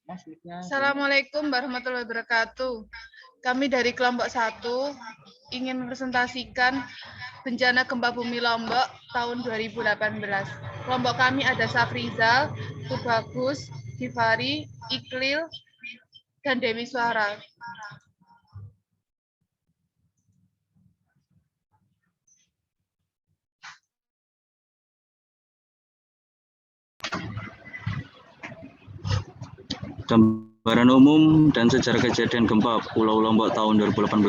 Assalamualaikum warahmatullahi wabarakatuh. Kami dari kelompok 1 ingin mempresentasikan bencana gempa bumi Lombok tahun 2018. Kelompok kami ada Safrizal, Tubagus, Givari, Iklil, dan Dewi Suara. Gambaran umum dan sejarah kejadian gempa Pulau Lombok tahun 2018.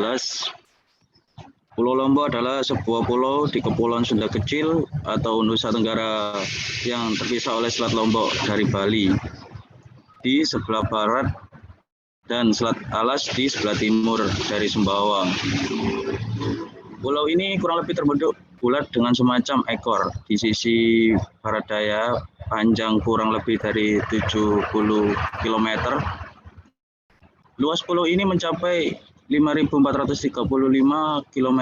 Pulau Lombok adalah sebuah pulau di Kepulauan Sunda Kecil atau Nusa Tenggara yang terpisah oleh Selat Lombok dari Bali di sebelah barat dan Selat Alas di sebelah timur dari Sumbawa. Pulau ini kurang lebih terbentuk bulat dengan semacam ekor di sisi barat daya, panjang kurang lebih dari 70 km. Luas pulau ini mencapai 5.435 km,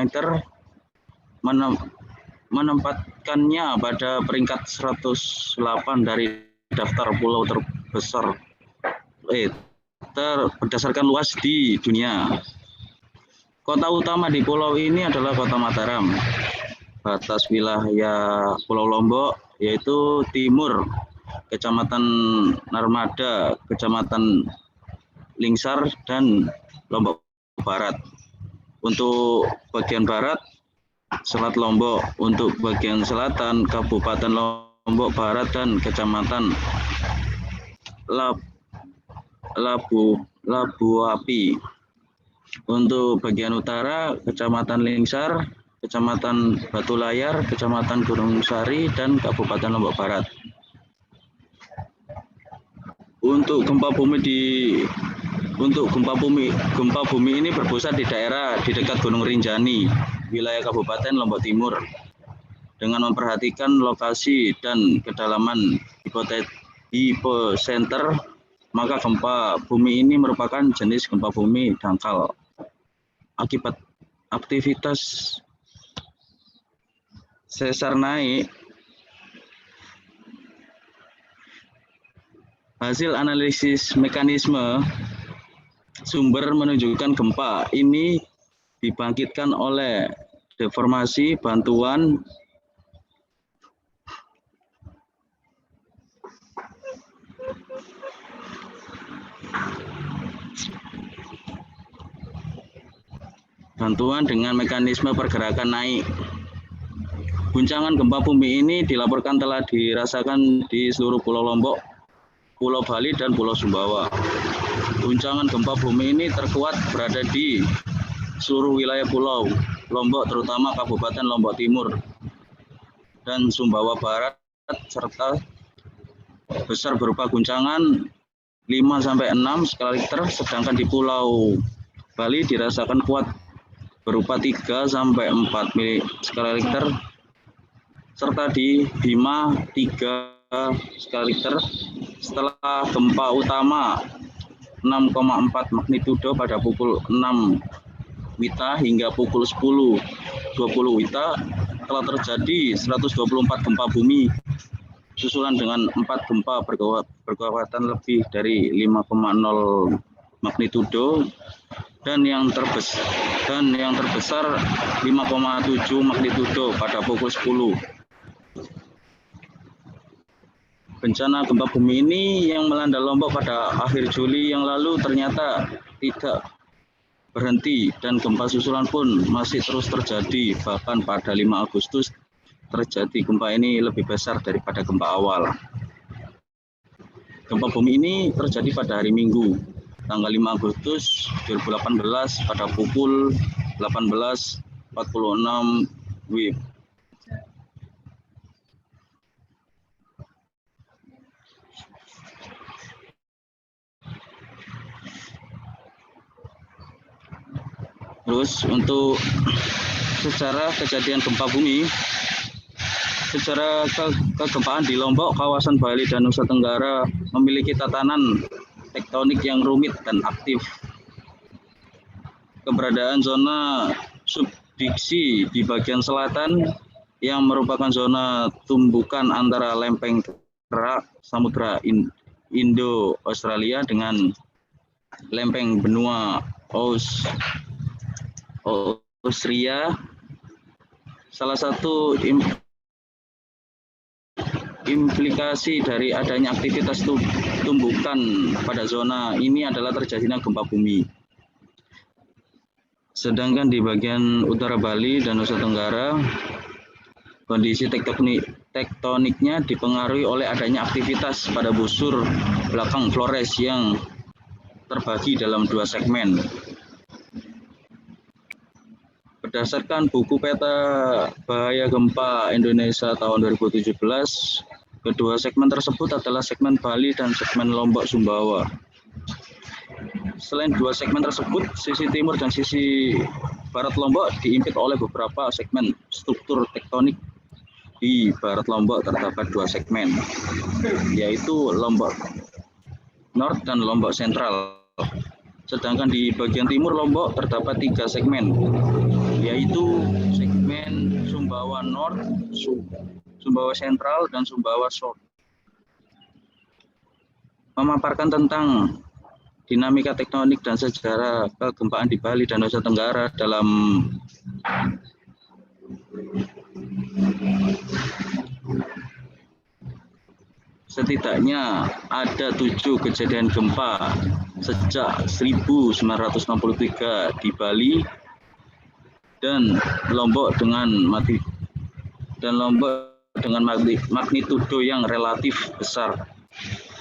menempatkannya pada peringkat 108 dari daftar pulau terbesar berdasarkan luas di dunia. Kota utama di pulau ini adalah Kota Mataram. Batas wilayah Pulau Lombok yaitu timur Kecamatan Narmada, Kecamatan Lingsar, dan Lombok Barat. Untuk bagian barat Selat Lombok, untuk bagian selatan Kabupaten Lombok Barat dan Kecamatan Labu Api. Untuk bagian utara Kecamatan Lingsar, Kecamatan Batu Layar, Kecamatan Gunung Sari, dan Kabupaten Lombok Barat. Untuk gempa bumi ini berpusat di daerah di dekat Gunung Rinjani, wilayah Kabupaten Lombok Timur. Dengan memperhatikan lokasi dan kedalaman hipocenter, maka gempa bumi ini merupakan jenis gempa bumi dangkal akibat aktivitas sesar naik. Hasil analisis mekanisme sumber menunjukkan gempa ini dibangkitkan oleh deformasi bantuan dengan mekanisme pergerakan naik. Guncangan gempa bumi ini dilaporkan telah dirasakan di seluruh Pulau Lombok, Pulau Bali, dan Pulau Sumbawa. Guncangan gempa bumi ini terkuat berada di seluruh wilayah Pulau Lombok, terutama Kabupaten Lombok Timur dan Sumbawa Barat, serta besar berupa guncangan 5-6 skala Richter, sedangkan di Pulau Bali dirasakan kuat berupa 3-4 skala Richter, serta di Bima 3 skala Richter. Setelah gempa utama 6,4 magnitudo pada pukul 6 WITA hingga pukul 10.20 WITA, telah terjadi 124 gempa bumi susulan dengan 4 gempa berkekuatan lebih dari 5,0 magnitudo dan yang terbesar 5,7 magnitudo pada pukul 10. Bencana gempa bumi ini yang melanda Lombok pada akhir Juli yang lalu ternyata tidak berhenti dan gempa susulan pun masih terus terjadi. Bahkan pada 5 Agustus terjadi gempa ini lebih besar daripada gempa awal. Gempa bumi ini terjadi pada hari Minggu, tanggal 5 Agustus 2018 pada pukul 18.46 WIB. Terus untuk secara kejadian gempa bumi, secara kegempaan di Lombok, kawasan Bali, dan Nusa Tenggara memiliki tatanan tektonik yang rumit dan aktif. Keberadaan zona subduksi di bagian selatan yang merupakan zona tumbukan antara lempeng gerak Samudra Indo-Australia dengan lempeng benua Austria. Salah satu implikasi dari adanya aktivitas tumbukan pada zona ini adalah terjadinya gempa bumi. Sedangkan di bagian utara Bali dan Nusa Tenggara, kondisi tektoniknya dipengaruhi oleh adanya aktivitas pada busur belakang Flores yang terbagi dalam dua segmen. Berdasarkan buku Peta Bahaya Gempa Indonesia tahun 2017, kedua segmen tersebut adalah segmen Bali dan segmen Lombok Sumbawa. Selain dua segmen tersebut, sisi timur dan sisi barat Lombok diimpit oleh beberapa segmen struktur tektonik. Di barat Lombok terdapat dua segmen, yaitu Lombok North dan Lombok Sentral. Sedangkan di bagian timur Lombok terdapat tiga segmen, yaitu segmen Sumbawa North, Sumbawa Sentral, dan Sumbawa South. Memaparkan tentang dinamika tektonik dan sejarah kegempaan di Bali dan Nusa Tenggara dalam setidaknya ada 7 kejadian gempa sejak 1963 di Bali dan Lombok dengan magnitudo yang relatif besar.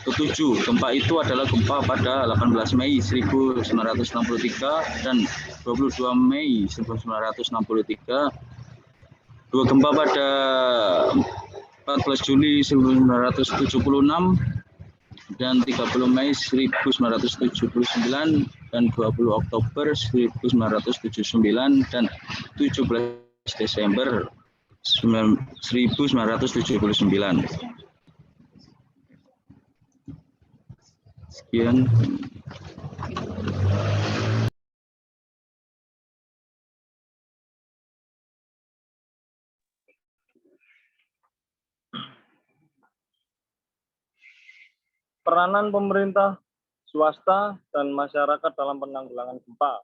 Ketujuh gempa itu adalah gempa pada 18 Mei 1963 dan 22 Mei 1963, dua gempa pada 14 Juli 1976 dan 30 Mei 1979 dan 20 Oktober 1979 dan 17 Desember 1979. Sekian. Peranan pemerintah, swasta, dan masyarakat dalam penanggulangan gempa.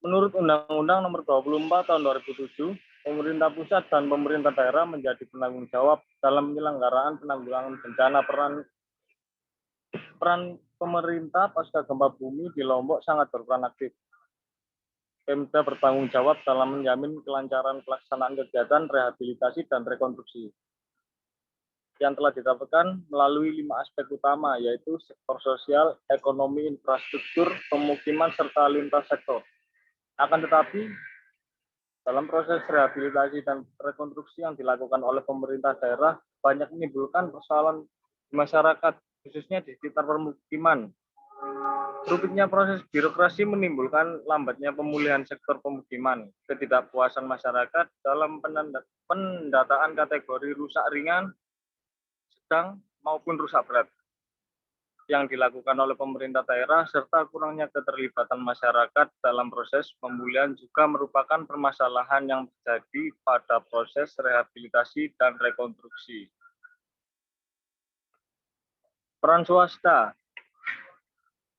Menurut Undang-Undang Nomor 24 Tahun 2007, pemerintah pusat dan pemerintah daerah menjadi penanggung jawab dalam penyelenggaraan penanggulangan bencana. Peran pemerintah pasca gempa bumi di Lombok sangat berperan aktif. Pemda bertanggung jawab dalam menjamin kelancaran pelaksanaan kegiatan rehabilitasi dan rekonstruksi yang telah didapatkan melalui 5 aspek utama, yaitu sektor sosial, ekonomi, infrastruktur, pemukiman, serta lintas sektor. Akan tetapi, dalam proses rehabilitasi dan rekonstruksi yang dilakukan oleh pemerintah daerah, banyak menimbulkan persoalan di masyarakat, khususnya di sekitar permukiman. Rumitnya proses birokrasi menimbulkan lambatnya pemulihan sektor pemukiman, ketidakpuasan masyarakat dalam pendataan kategori rusak ringan, sedang maupun rusak berat yang dilakukan oleh pemerintah daerah, serta kurangnya keterlibatan masyarakat dalam proses pemulihan juga merupakan permasalahan yang terjadi pada proses rehabilitasi dan rekonstruksi. Peran swasta.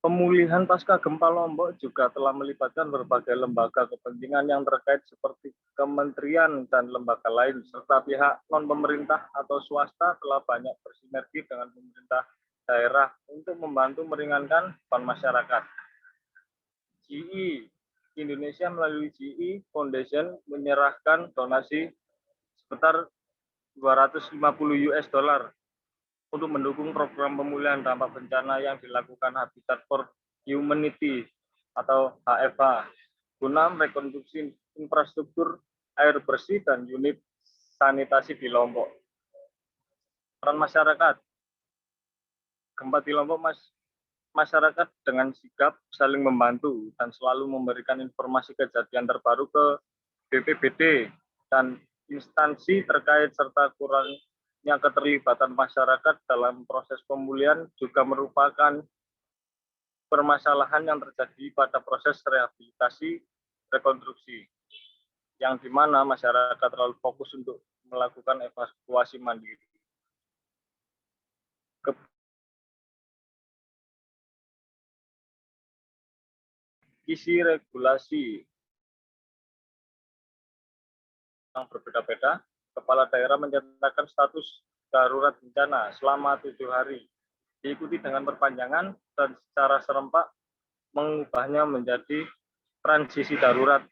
Pemulihan pasca gempa Lombok juga telah melibatkan berbagai lembaga kepentingan yang terkait seperti kementerian dan lembaga lain, serta pihak non-pemerintah atau swasta telah banyak bersinergi dengan pemerintah daerah untuk membantu meringankan beban masyarakat. GE Indonesia melalui GE Foundation menyerahkan donasi sebesar $250 untuk mendukung program pemulihan dampak bencana yang dilakukan Habitat for Humanity atau HFH guna rekonstruksi infrastruktur air bersih dan unit sanitasi di Lombok. Peran masyarakat. Gempa di Lombok, masyarakat dengan sigap saling membantu dan selalu memberikan informasi kejadian terbaru ke BPBD dan instansi terkait, serta kurangnya keterlibatan masyarakat dalam proses pemulihan juga merupakan permasalahan yang terjadi pada proses rehabilitasi rekonstruksi, yang dimana masyarakat terlalu fokus untuk melakukan evakuasi mandiri. isi regulasi yang berbeda-beda, Kepala Daerah menyatakan status darurat bencana selama 7 hari, diikuti dengan perpanjangan dan secara serempak mengubahnya menjadi transisi darurat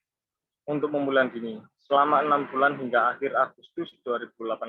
untuk pemulihan dini selama 6 bulan hingga akhir Agustus 2018.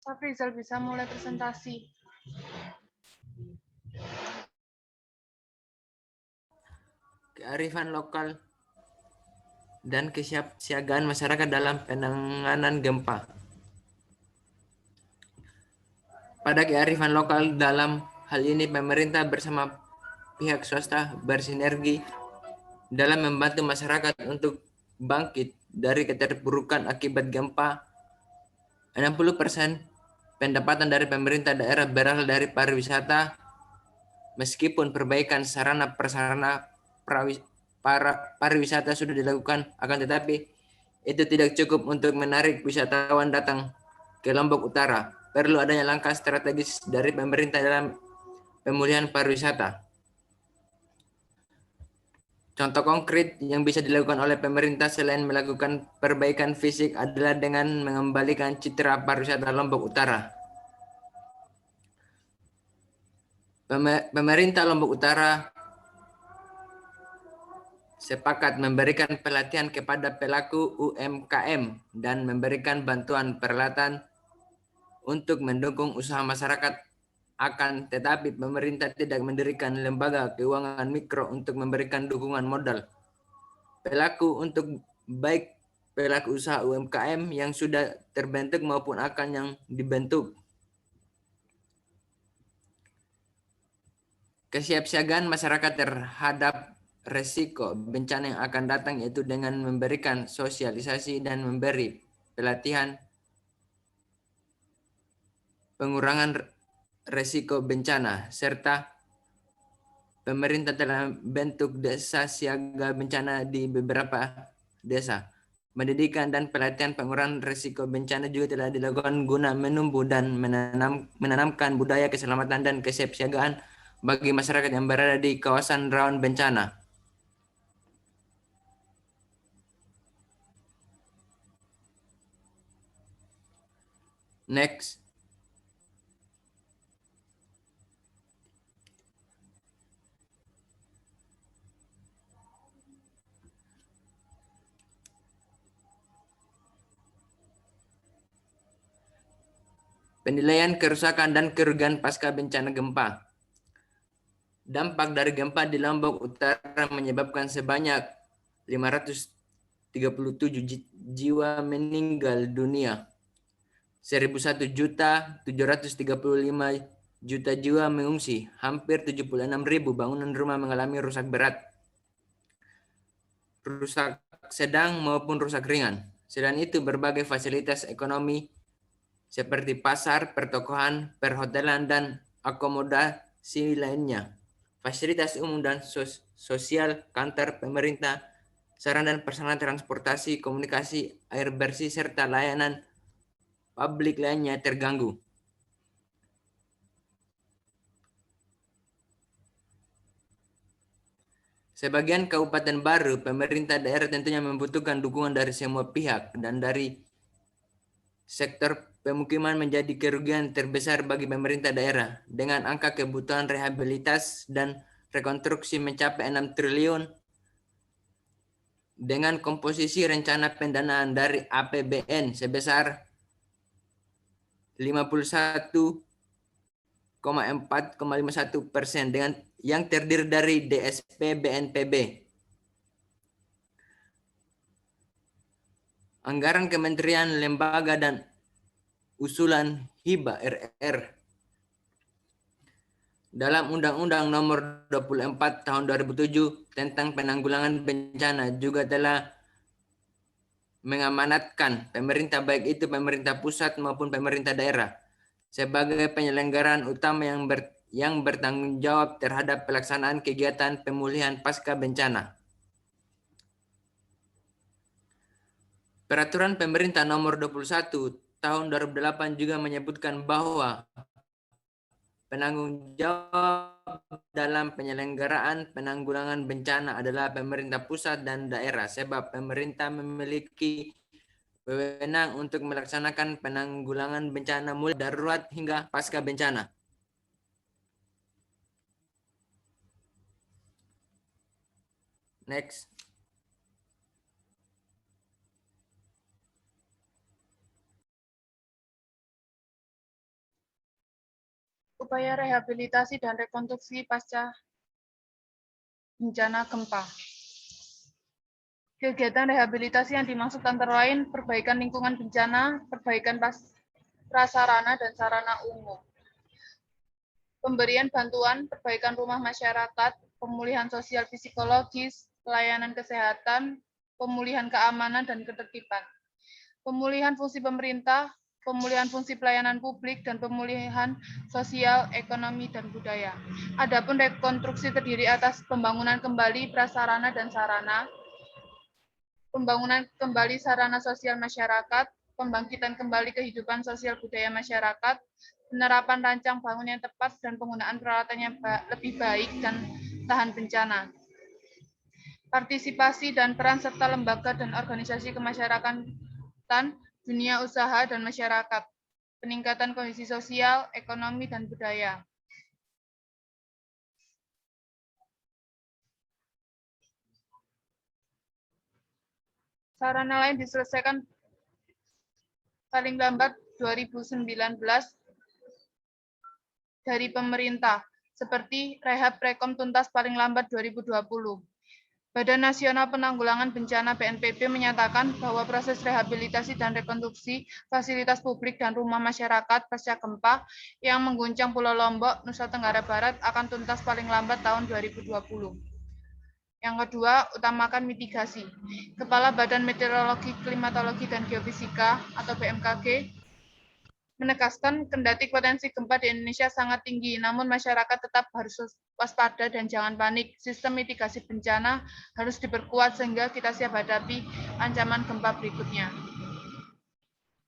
Safrizal bisa mulai presentasi. Kearifan lokal dan kesiapsiagaan masyarakat dalam penanganan gempa. Pada kearifan lokal dalam hal ini pemerintah bersama pihak swasta bersinergi dalam membantu masyarakat untuk bangkit dari keterpurukan akibat gempa. 60% pendapatan dari pemerintah daerah berasal dari pariwisata, meskipun perbaikan sarana prasarana pariwisata sudah dilakukan, akan tetapi itu tidak cukup untuk menarik wisatawan datang ke Lombok Utara. Perlu adanya langkah strategis dari pemerintah dalam pemulihan pariwisata. Contoh konkret yang bisa dilakukan oleh pemerintah selain melakukan perbaikan fisik adalah dengan mengembalikan citra pariwisata Lombok Utara. Pemerintah Lombok Utara sepakat memberikan pelatihan kepada pelaku UMKM dan memberikan bantuan peralatan untuk mendukung usaha masyarakat. Akan tetapi pemerintah tidak mendirikan lembaga keuangan mikro untuk memberikan dukungan modal pelaku untuk baik pelaku usaha UMKM yang sudah terbentuk maupun akan yang dibentuk. Kesiapsiagaan masyarakat terhadap resiko bencana yang akan datang yaitu dengan memberikan sosialisasi dan memberi pelatihan pengurangan resiko bencana, serta pemerintah telah bentuk desa siaga bencana di beberapa desa. Pendidikan dan pelatihan pengurangan risiko bencana juga telah dilakukan guna menumbuh dan menanamkan budaya keselamatan dan kesiapsiagaan bagi masyarakat yang berada di kawasan rawan bencana. Next. Penilaian kerusakan dan kerugian pasca bencana gempa. Dampak dari gempa di Lombok Utara menyebabkan sebanyak 537 jiwa meninggal dunia. 1.735 juta jiwa mengungsi. Hampir 76.000 bangunan rumah mengalami rusak berat, rusak sedang maupun rusak ringan. Selain itu, berbagai fasilitas ekonomi seperti pasar, pertokohan, perhotelan, dan akomodasi lainnya, fasilitas umum dan sosial, kantor pemerintah, sarana dan prasarana transportasi, komunikasi, air bersih, serta layanan publik lainnya terganggu. Sebagian kabupaten baru, pemerintah daerah tentunya membutuhkan dukungan dari semua pihak, dan dari sektor pemukiman menjadi kerugian terbesar bagi pemerintah daerah, dengan angka kebutuhan rehabilitas dan rekonstruksi mencapai 6 triliun dengan komposisi rencana pendanaan dari APBN sebesar 51,451% dengan yang terdiri dari DSP BNPB. Anggaran kementerian, lembaga, dan usulan hibah RR dalam Undang-Undang Nomor 24 Tahun 2007 tentang penanggulangan bencana juga telah mengamanatkan pemerintah, baik itu pemerintah pusat maupun pemerintah daerah, sebagai penyelenggaraan utama yang bertanggung jawab terhadap pelaksanaan kegiatan pemulihan pasca bencana. Peraturan Pemerintah Nomor 21 Tahun 2008 juga menyebutkan bahwa penanggung jawab dalam penyelenggaraan penanggulangan bencana adalah pemerintah pusat dan daerah, sebab pemerintah memiliki wewenang untuk melaksanakan penanggulangan bencana mulai darurat hingga pasca bencana. Next. Upaya rehabilitasi dan rekonstruksi pasca bencana gempa. Kegiatan rehabilitasi yang dimaksud antara lain perbaikan lingkungan bencana, perbaikan prasarana dan sarana umum, pemberian bantuan, perbaikan rumah masyarakat, pemulihan sosial psikologis, pelayanan kesehatan, pemulihan keamanan dan ketertiban, pemulihan fungsi pemerintah, pemulihan fungsi pelayanan publik, dan pemulihan sosial, ekonomi, dan budaya. Adapun rekonstruksi terdiri atas pembangunan kembali prasarana dan sarana, pembangunan kembali sarana sosial masyarakat, pembangkitan kembali kehidupan sosial budaya masyarakat, penerapan rancang bangun yang tepat, dan penggunaan peralatan yang lebih baik dan tahan bencana. Partisipasi dan peran serta lembaga dan organisasi kemasyarakatan, dunia usaha, dan masyarakat, peningkatan kondisi sosial, ekonomi, dan budaya. Sarana lain diselesaikan paling lambat 2019 dari pemerintah, seperti rehab rekom tuntas paling lambat 2020. Badan Nasional Penanggulangan Bencana BNPB menyatakan bahwa proses rehabilitasi dan rekonstruksi fasilitas publik dan rumah masyarakat pasca gempa yang mengguncang Pulau Lombok, Nusa Tenggara Barat akan tuntas paling lambat tahun 2020. Yang kedua, utamakan mitigasi. Kepala Badan Meteorologi, Klimatologi, dan Geofisika atau BMKG menegaskan kendati potensi gempa di Indonesia sangat tinggi, namun masyarakat tetap harus waspada dan jangan panik. Sistem mitigasi bencana harus diperkuat sehingga kita siap hadapi ancaman gempa berikutnya.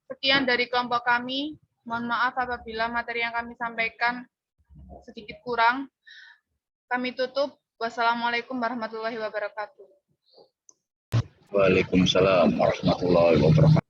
Sekian dari kelompok kami. Mohon maaf apabila materi yang kami sampaikan sedikit kurang. Kami tutup. Wassalamualaikum warahmatullahi wabarakatuh. Waalaikumsalam warahmatullahi wabarakatuh.